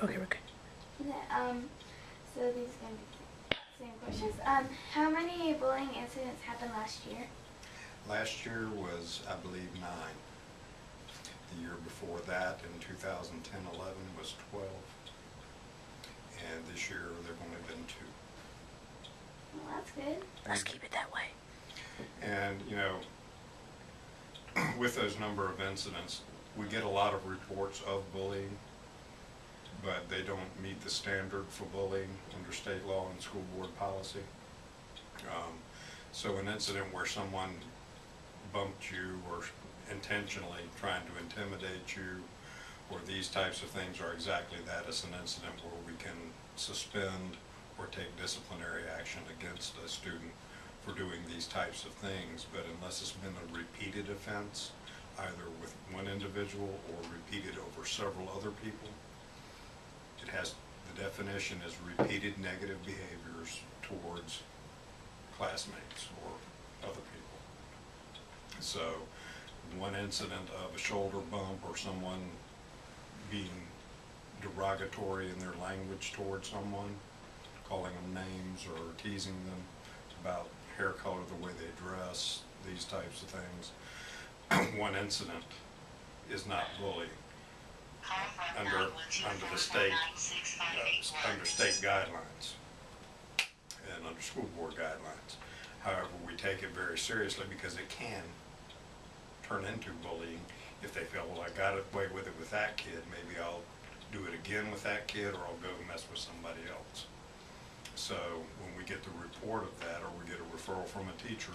Okay, we're good. So these are going to be the same questions. How many bullying incidents happened last year? Last year was, I believe, 9. The year before that, in 2010-11, was 12. And this year, there have only been 2. Well, that's good. Let's keep it that way. And, you know, with those number of incidents, we get a lot of reports of bullying, but they don't meet the standard for bullying under state law and school board policy. So an incident where someone bumped you or intentionally trying to intimidate you or these types of things are exactly that. It's an incident where we can suspend or take disciplinary action against a student for doing these types of things, but unless it's been a repeated offense, either with one individual or repeated over several other people, it has, the definition is repeated negative behaviors towards classmates or other people. So one incident of a shoulder bump or someone being derogatory in their language towards someone, calling them names or teasing them about hair color, the way they dress, these types of things. One incident is not bullying under the state under state guidelines and under school board guidelines. However, we take it very seriously because it can turn into bullying if they feel, well, I got away with it with that kid, maybe I'll do it again with that kid, or I'll go mess with somebody else. So when we get the report of that, or we get a referral from a teacher,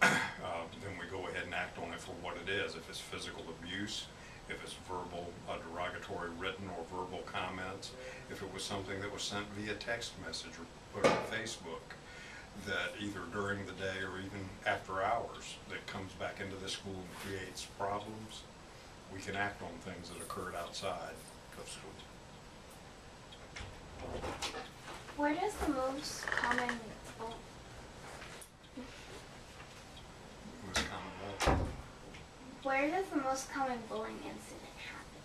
then we go ahead and act on it for what it is. If it's physical abuse, if it's verbal, derogatory written or verbal comments, if it was something that was sent via text message or put on Facebook, that either during the day or even after hours that comes back into the school and creates problems, we can act on things that occurred outside of school. Where does the most common Where does the most common bullying incident happen?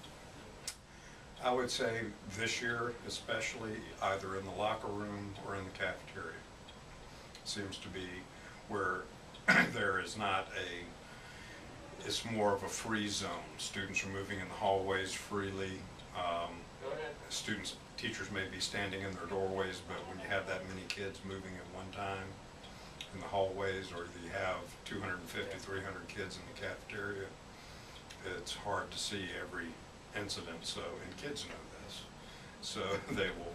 I would say this year, especially either in the locker room or in the cafeteria. Seems to be where there is not it's more of a free zone. Students are moving in the hallways freely. Teachers may be standing in their doorways, but when you have that many kids moving at one time in the hallways, or you have 250, 300 kids in the cafeteria, it's hard to see every incident. So, and kids know this, so they will,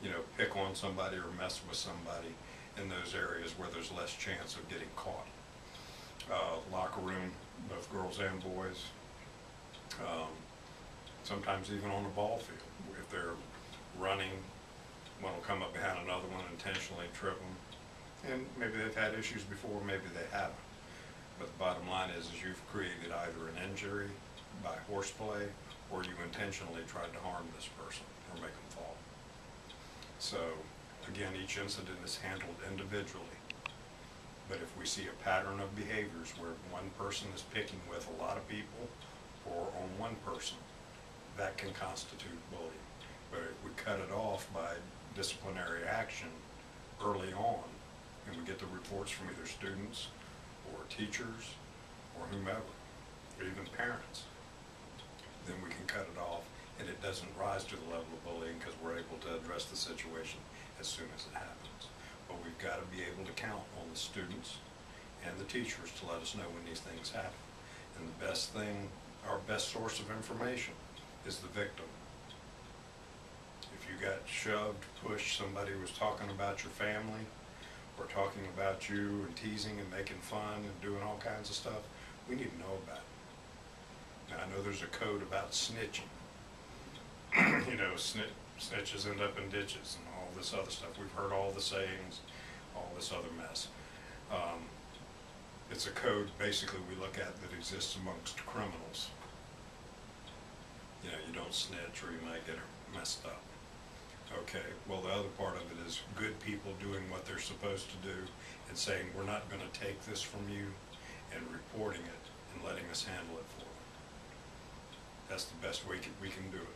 you know, pick on somebody or mess with somebody in those areas where there's less chance of getting caught. Locker room, both girls and boys. Sometimes even on the ball field, if they're running, one will come up behind another one, intentionally trip them. And maybe they've had issues before, maybe they haven't. But the bottom line is you've created either an injury by horseplay, or you intentionally tried to harm this person or make them fall. So again, each incident is handled individually. But if we see a pattern of behaviors where one person is picking with a lot of people or on one person, that can constitute bullying. But if we cut it off by disciplinary action early on, and we get the reports from either students or teachers or whomever, or even parents, then we can cut it off and it doesn't rise to the level of bullying because we're able to address the situation as soon as it happens. But we've got to be able to count on the students and the teachers to let us know when these things happen. And the best thing, our best source of information is the victim. If you got shoved, pushed, somebody was talking about your family or talking about you and teasing and making fun and doing all kinds of stuff, we need to know about it. Now, I know there's a code about snitching. You know, snitches end up in ditches and all this other stuff. We've heard all the sayings, all this other mess. It's a code basically we look at that exists amongst criminals. You know, you don't snitch or you might get messed up. Okay, well, the other part of it is good people doing what they're supposed to do and saying, we're not going to take this from you, and reporting it and letting us handle it for them. That's the best way we can do it.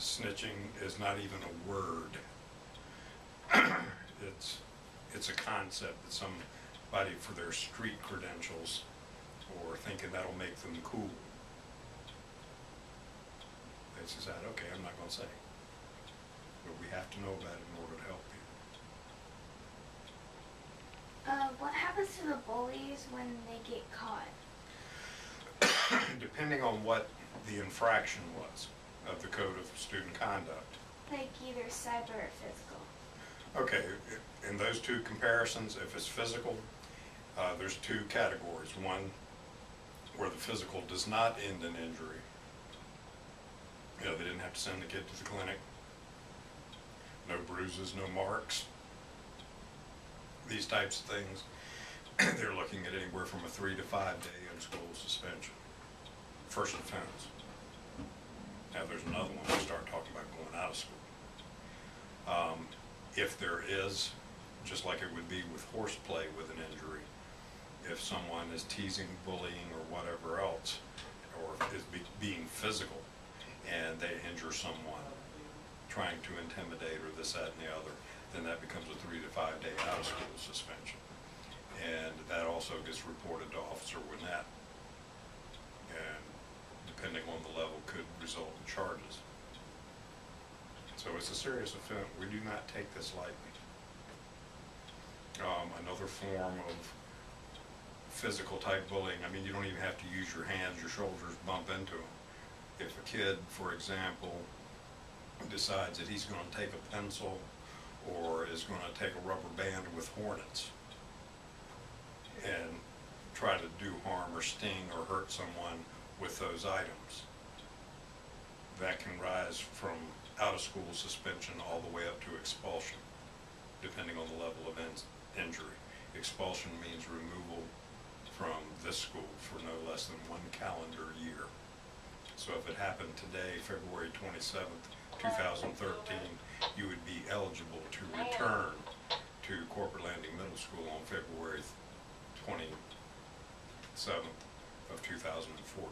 snitching is not even a word. It's a concept that somebody for their street credentials or thinking that'll make them cool. They decide, okay, I'm not going to say. But we have to know about it in order to help people. What happens to the bullies when they get caught? Depending on what the infraction was of the Code of Student Conduct. Like either cyber or physical. Okay, in those two comparisons, if it's physical, there's two categories. One, where the physical does not end in injury. You know, they didn't have to send the kid to the clinic. No bruises, no marks. These types of things, they're looking at anywhere from a 3 to 5 day in-school suspension. First offense. Now there's another one we start talking about going out of school. If there is, just like it would be with horseplay with an injury, if someone is teasing, bullying, or whatever else, or is being physical, and they injure someone, trying to intimidate or this, that, and the other, then that becomes a 3 to 5 day out of school suspension. And that also gets reported to Officer Winnett, and depending on the level could result in charges. So it's a serious offense. We do not take this lightly. Another form of physical type bullying, I mean, you don't even have to use your hands, your shoulders bump into them. If a kid, for example, decides that he's going to take a pencil or is going to take a rubber band with hornets and try to do harm or sting or hurt someone with those items, that can rise from out of school suspension all the way up to expulsion, depending on the level of injury. Expulsion means removal from this school for no less than 1 calendar year. So if it happened today, February 27th, 2013, you would be eligible to return to Corporate Landing Middle School on February 27th of 2014.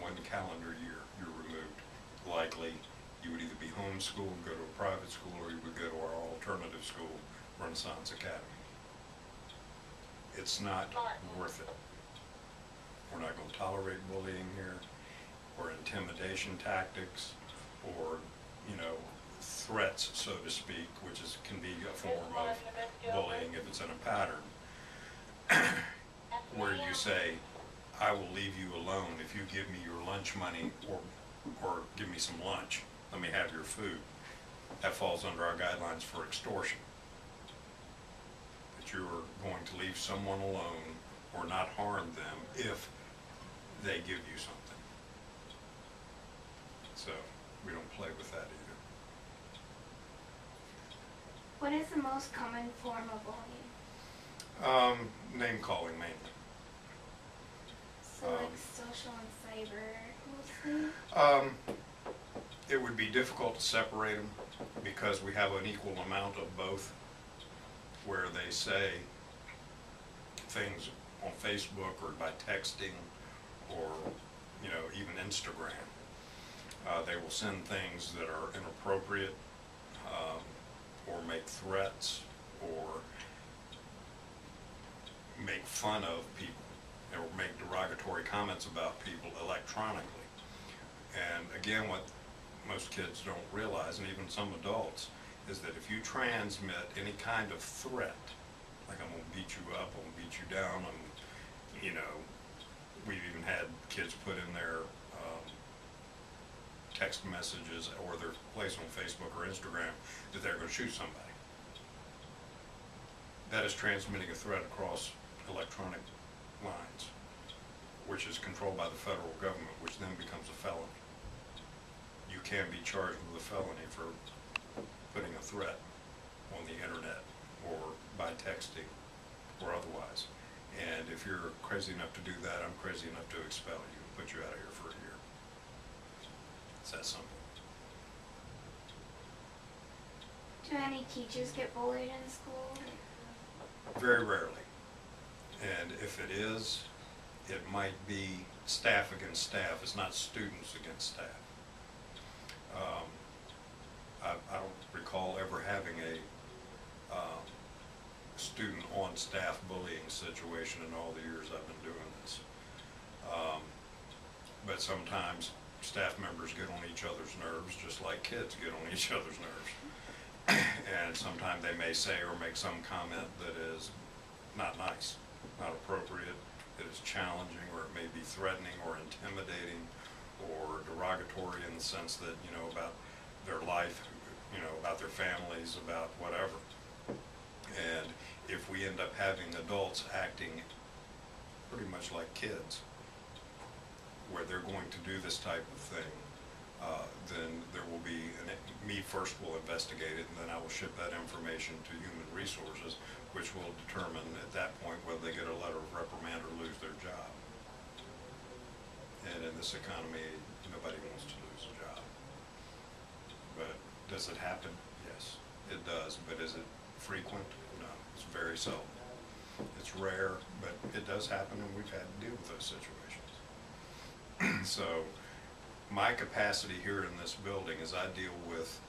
1 calendar year, you're removed. Likely, you would either be homeschooled, go to a private school, or you would go to our alternative school, Renaissance Academy. It's not worth it. We're not going to tolerate bullying here, or intimidation tactics, or, you know, threats, so to speak, which can be a form of bullying if it's in a pattern, where you say, I will leave you alone if you give me your lunch money, or give me some lunch, let me have your food. That falls under our guidelines for extortion. That you're going to leave someone alone or not harm them if they give you something. So we don't play with that either. What is the most common form of bullying? Name calling mainly. So like social and cyber mostly? It would be difficult to separate them because we have an equal amount of both, where they say things on Facebook or by texting or, you know, even Instagram. They will send things that are inappropriate, or make threats, or make fun of people, or make derogatory comments about people electronically. And again, what most kids don't realize, and even some adults, is that if you transmit any kind of threat, like I'm gonna beat you up, I'm gonna beat you down, you know, we've even had kids put in their text messages or their place on Facebook or Instagram that they're going to shoot somebody. That is transmitting a threat across electronic lines, which is controlled by the federal government, which then becomes a felony. You can be charged with a felony for putting a threat on the internet or by texting or otherwise. And if you're crazy enough to do that, I'm crazy enough to expel you and put you out of here for a year. It's that simple. Do any teachers get bullied in school? Very rarely. And if it is, it might be staff against staff. It's not students against staff. I don't recall ever having a student on staff bullying situation in all the years I've been doing this. But sometimes staff members get on each other's nerves just like kids get on each other's nerves. And sometimes they may say or make some comment that is not nice, not appropriate, it is challenging, or it may be threatening or intimidating or derogatory in the sense that, you know, about their life, you know, about their families, about whatever. And if we end up having adults acting pretty much like kids, where they're going to do this type of thing, then there will be, me first will investigate it, and then I will ship that information to Human Resources, which will determine at that point whether they get a letter of reprimand or lose their job. And in this economy, nobody wants to lose a job. But does it happen? Yes, it does. But is it frequent? No, it's very seldom. It's rare, but it does happen, and we've had to deal with those situations. So my capacity here in this building is I deal with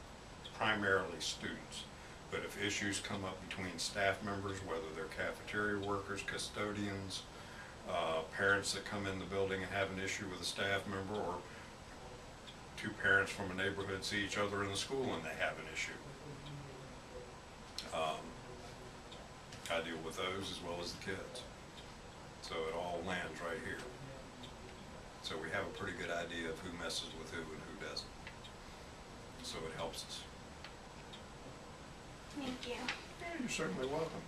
primarily students. But if issues come up between staff members, whether they're cafeteria workers, custodians, parents that come in the building and have an issue with a staff member, or two parents from a neighborhood see each other in the school and they have an issue, I deal with those as well as the kids. So it all lands right here. So we have a pretty good idea of who messes with who and who doesn't. So it helps us. Thank you. Yeah, you're certainly welcome.